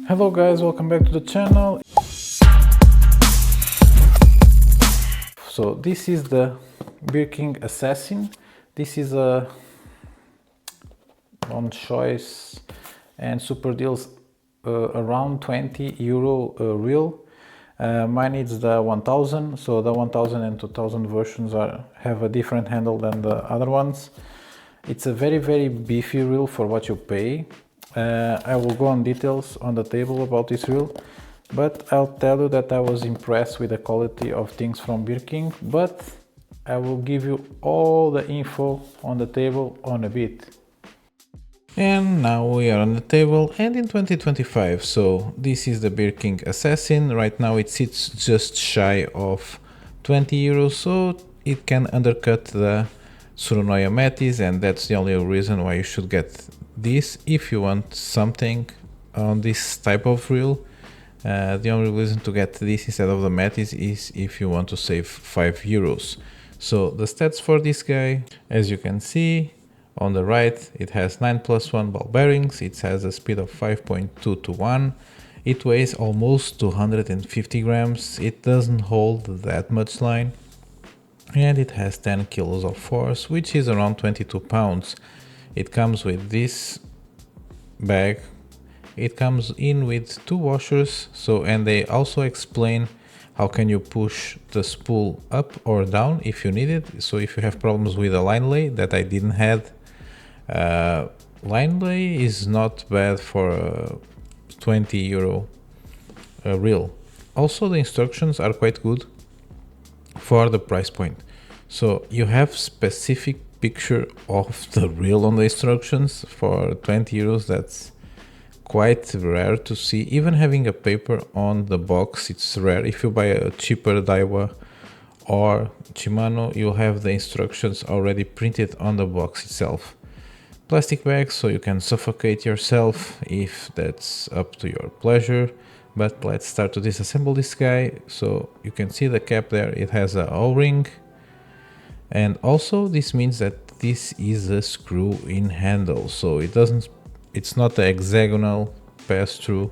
Hello guys, welcome back to the channel. So this is the Bearking Assassin. This is a on choice and super deals around 20 euro reel. Mine is the 1000, so the 1000 and 2000 versions have a different handle than the other ones. It's a very beefy reel for what you pay. I will go on details on the table about this reel, but I'll tell you that I was impressed with the quality of things from Bearking, but I will give you all the info on the table on a bit. And now we are on the table and in 2025, so this is the Bearking Assassin. Right now it sits just shy of 20 euros, so it can undercut the Tsurunoya Metis, and that's the only reason why you should get this if you want something on this type of reel. The only reason to get this instead of the Metis is if you want to save 5 euros. So the stats for this guy, as you can see on the right, it has 9+1 ball bearings, it has a speed of 5.2 to 1, it weighs almost 250 grams, it doesn't hold that much line, and it has 10 kilos of force, which is around 22 pounds. It comes with this bag. It comes in with 2 washers, and they also explain how can you push the spool up or down if you need it. So if you have problems with a line lay that I didn't have, line lay is not bad for a 20 euro reel. Also the instructions are quite good for the price point. So you have specific picture of the reel on the instructions for 20 euros. That's quite rare to see. Even having a paper on the box, it's rare. If you buy a cheaper Daiwa or Shimano, you'll have the instructions already printed on the box itself. Plastic bags, so you can suffocate yourself if that's up to your pleasure. But let's start to disassemble this guy. So you can see the cap there, it has a O-ring, and also this means that this is a screw-in handle, so it's not a hexagonal pass-through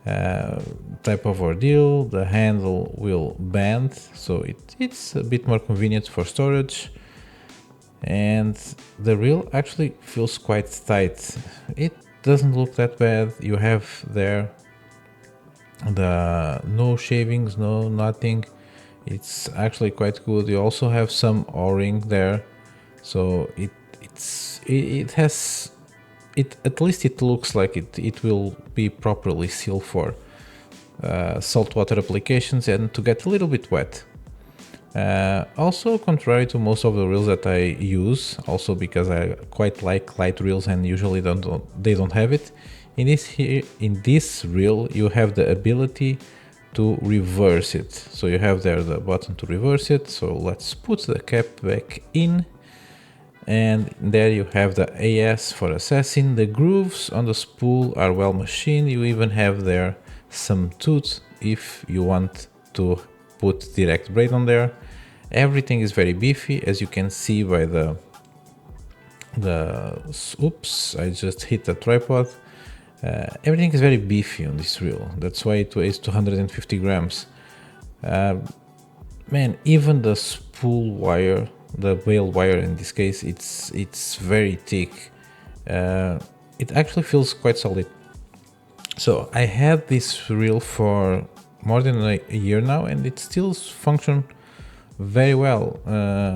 type of ordeal. The handle will bend, so it's a bit more convenient for storage, and the reel actually feels quite tight. It doesn't look that bad. You have there the no shavings, no nothing. It's actually quite good. You also have some O-ring there, so it has it, at least it looks like it will be properly sealed for saltwater applications and to get a little bit wet. Also, contrary to most of the reels that I use, also because I quite like light reels and usually they don't have it, in this reel you have the ability to reverse it. So you have there the button to reverse it. So let's put the cap back in, and there you have the AS for Assassin. The grooves on the spool are well machined. You even have there some tooth if you want to put direct braid on there. Everything is very beefy, as you can see by the oops, I just hit the tripod. Everything is very beefy on this reel. That's why it weighs 250 grams. Man, even the spool wire, the bail wire in this case, it's very thick. It actually feels quite solid. So I had this reel for more than a year now, and it still functions very well.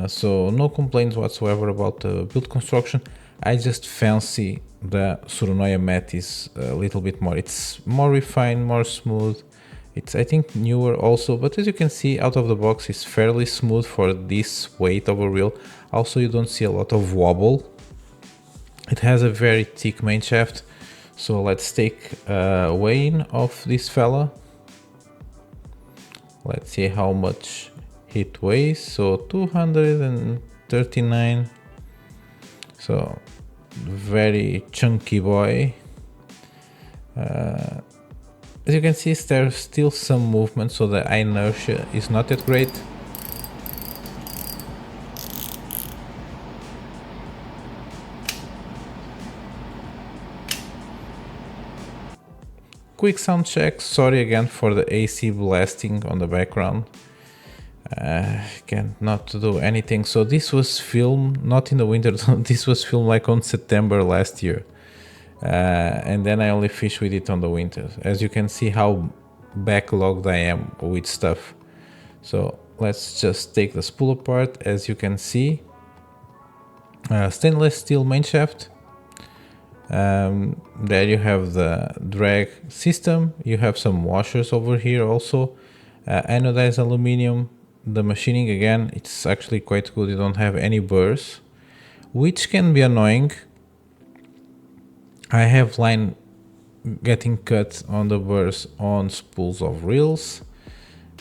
So no complaints whatsoever about the build construction. I just fancy the Tsurunoya Metis a little bit more. It's more refined, more smooth. It's, I think, newer also, but as you can see out of the box, it's fairly smooth for this weight of a reel. Also, you don't see a lot of wobble. It has a very thick main shaft. So let's take a weigh-in of this fella. Let's see how much it weighs. So 239. So very chunky boy. As you can see, there's still some movement, so the inertia is not that great. quick sound check. Sorry again for the AC blasting on the background. Can't not do anything. So this was filmed not in the winter. This was filmed like on September last year, and then I only fish with it on the winter. As you can see how backlogged I am with stuff. So let's just take the spool apart. As you can see, stainless steel main shaft. There you have the drag system. You have some washers over here also. Anodized aluminum. The machining again, it's actually quite good. You don't have any burrs, which can be annoying. I have line getting cut on the burrs on spools of reels,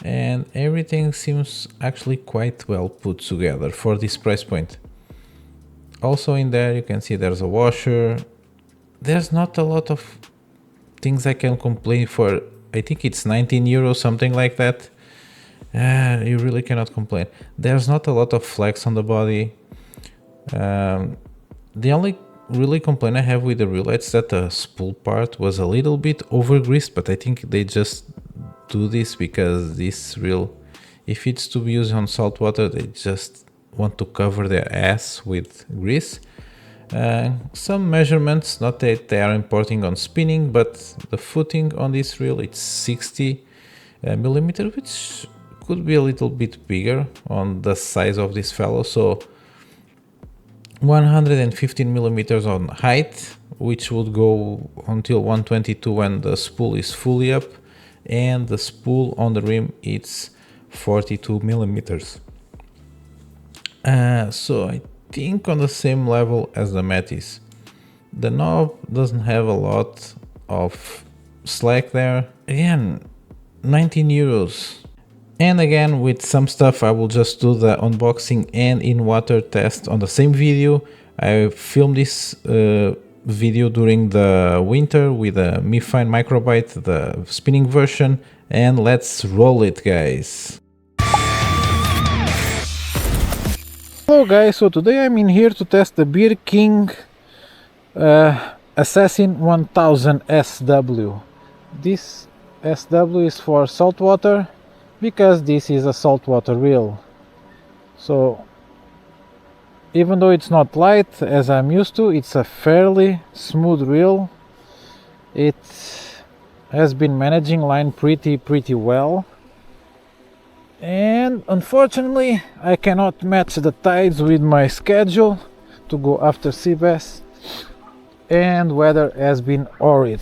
and everything seems actually quite well put together for this price point. Also in there you can see there's a washer. There's not a lot of things I can complain for. I think it's 19 euros, something like that. You really cannot complain. There's not a lot of flex on the body. The only really complaint I have with the reel is that the spool part was a little bit over greased, but I think they just do this because this reel, if it's to be used on salt water, they just want to cover their ass with grease. Some measurements, not that they are importing on spinning, but the footing on this reel, it's 60 millimeter, which could be a little bit bigger on the size of this fellow. So 115 millimeters on height, which would go until 122 when the spool is fully up, and the spool on the rim it's 42 millimeters. So I think on the same level as the Metis. The knob doesn't have a lot of slack there. Again, 19 euros. And again, with some stuff I will just do the unboxing and in water test on the same video. I filmed this video during the winter with a mifine microbite, the spinning version, and let's roll it, guys. Hello guys, so today I'm in here to test the Bearking Assassin 1000 SW. This SW is for saltwater, because this is a saltwater reel. So even though it's not light as I'm used to, it's a fairly smooth reel. It has been managing line pretty well, and unfortunately I cannot match the tides with my schedule to go after sea bass, and weather has been horrid.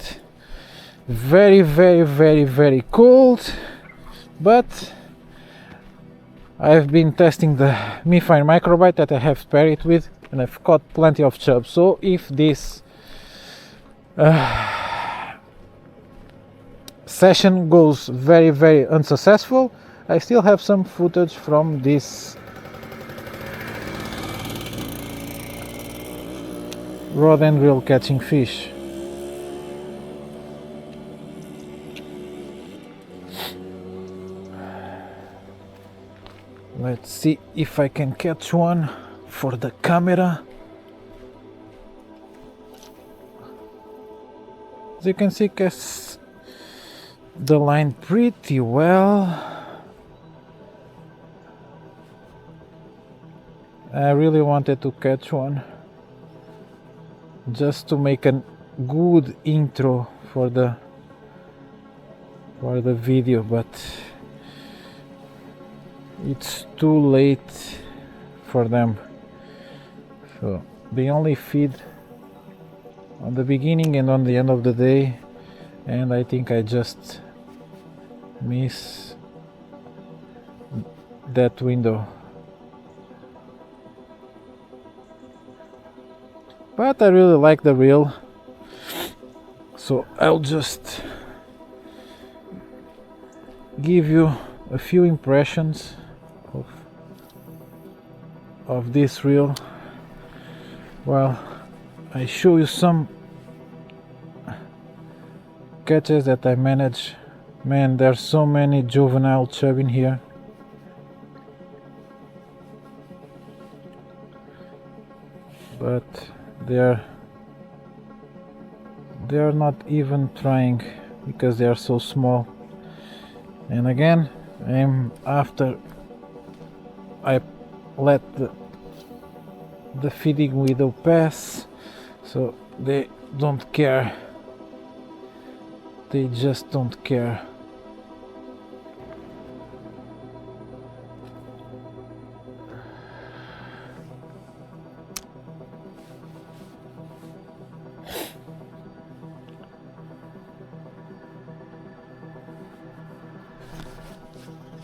Very cold. But I've been testing the mifine microbite that I have paired it with, and I've caught plenty of chubs. So if this session goes very unsuccessful, I still have some footage from this rod and reel catching fish. Let's see if I can catch one for the camera. As you can see, casts the line pretty well. I really wanted to catch one just to make a good intro for the video, but it's too late for them. So they only feed on the beginning and on the end of the day, and I think I just miss that window. But I really like the reel, so I'll just give you a few impressions of this reel while I show you some catches that I manage. Man, there's so many juvenile chub in here. But they're not even trying because they are so small. And again, after I let the feeding window pass, so they don't care. They just don't care.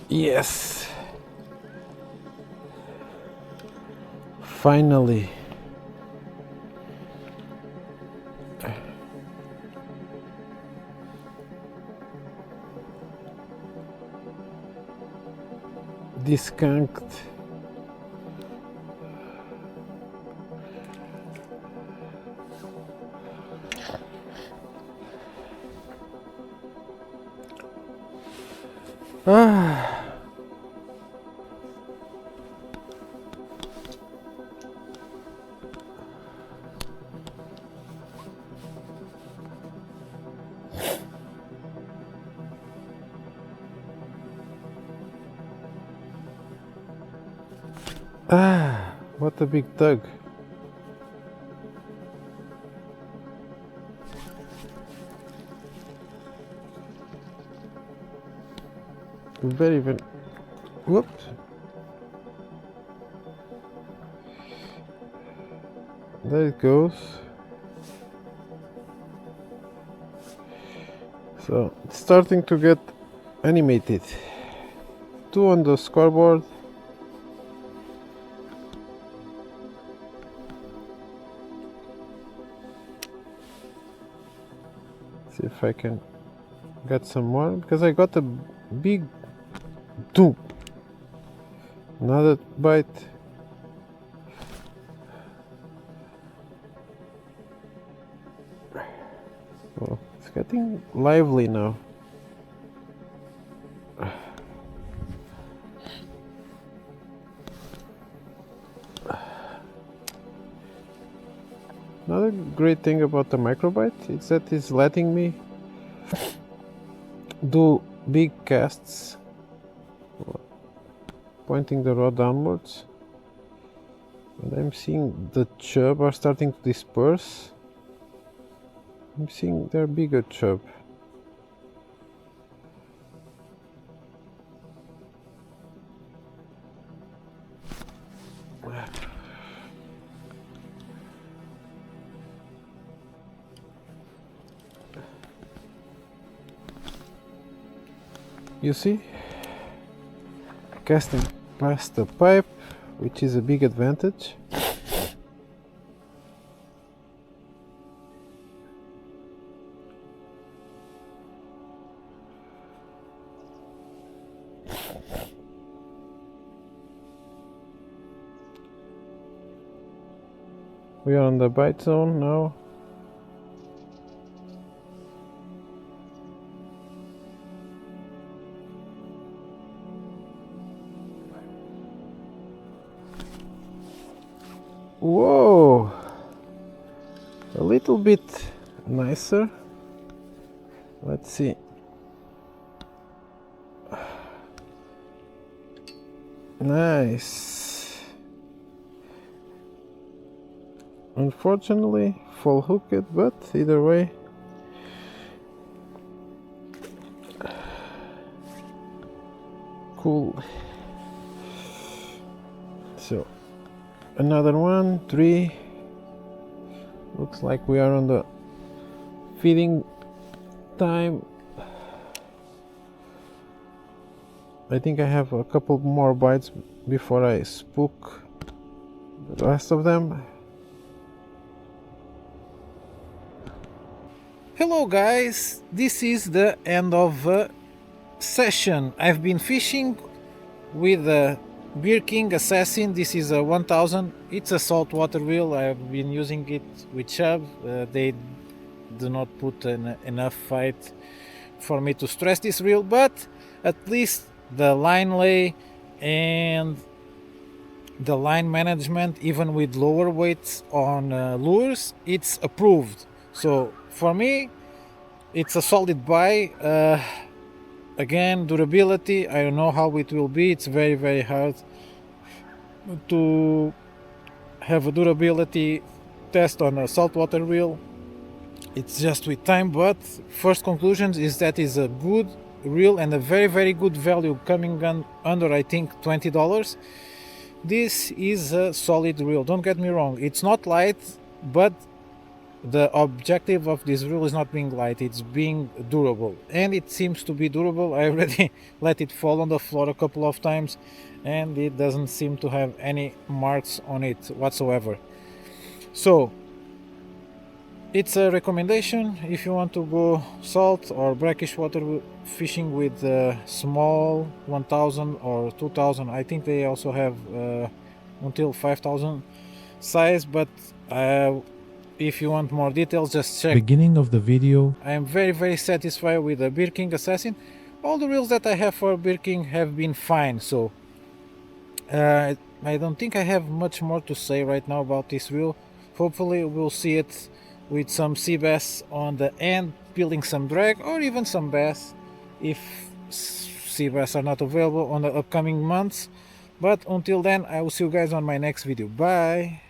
Yes. Finally. Discount. What a big tug. Very, very. Whoops. There it goes. So it's starting to get animated. 2 on the scoreboard. See if I can get some more, because I got a big two. Another bite. Oh, it's getting lively now. Another great thing about the microbite is that it's letting me do big casts, pointing the rod downwards, and I'm seeing the chub are starting to disperse. I'm seeing they're bigger chub. You see, casting past the pipe, which is a big advantage. We are on the bite zone now. Whoa! A little bit nicer. Let's see. Nice. Unfortunately, full hooked, but either way. Cool. So, another one, 3. Looks like we are on the feeding time. I think I have a couple more bites before I spook the rest of them. Hello guys, this is the end of the session. I've been fishing with the Bearking Assassin. This is a 1000. It's a saltwater reel. I've been using it with chub. They do not put enough fight for me to stress this reel, but at least the line lay and the line management, even with lower weights on lures, it's approved. So for me, it's a solid buy. Again, durability, I don't know how it will be. It's very hard to have a durability test on a saltwater reel. It's just with time, but first conclusions is that is a good reel and a very good value, coming under I think $20. This is a solid reel, don't get me wrong, it's not light, but the objective of this reel is not being light, it's being durable, and it seems to be durable. I already let it fall on the floor a couple of times and it doesn't seem to have any marks on it whatsoever. So it's a recommendation if you want to go salt or brackish water fishing with small 1000 or 2000. I think they also have until 5000 size, but if you want more details, just check beginning of the video. I am very satisfied with the Bearking Assassin. All the reels that I have for Bearking have been fine, so I don't think I have much more to say right now about this reel. Hopefully we'll see it with some sea bass on the end, building some drag, or even some bass if sea bass are not available on the upcoming months. But until then, I will see you guys on my next video. Bye!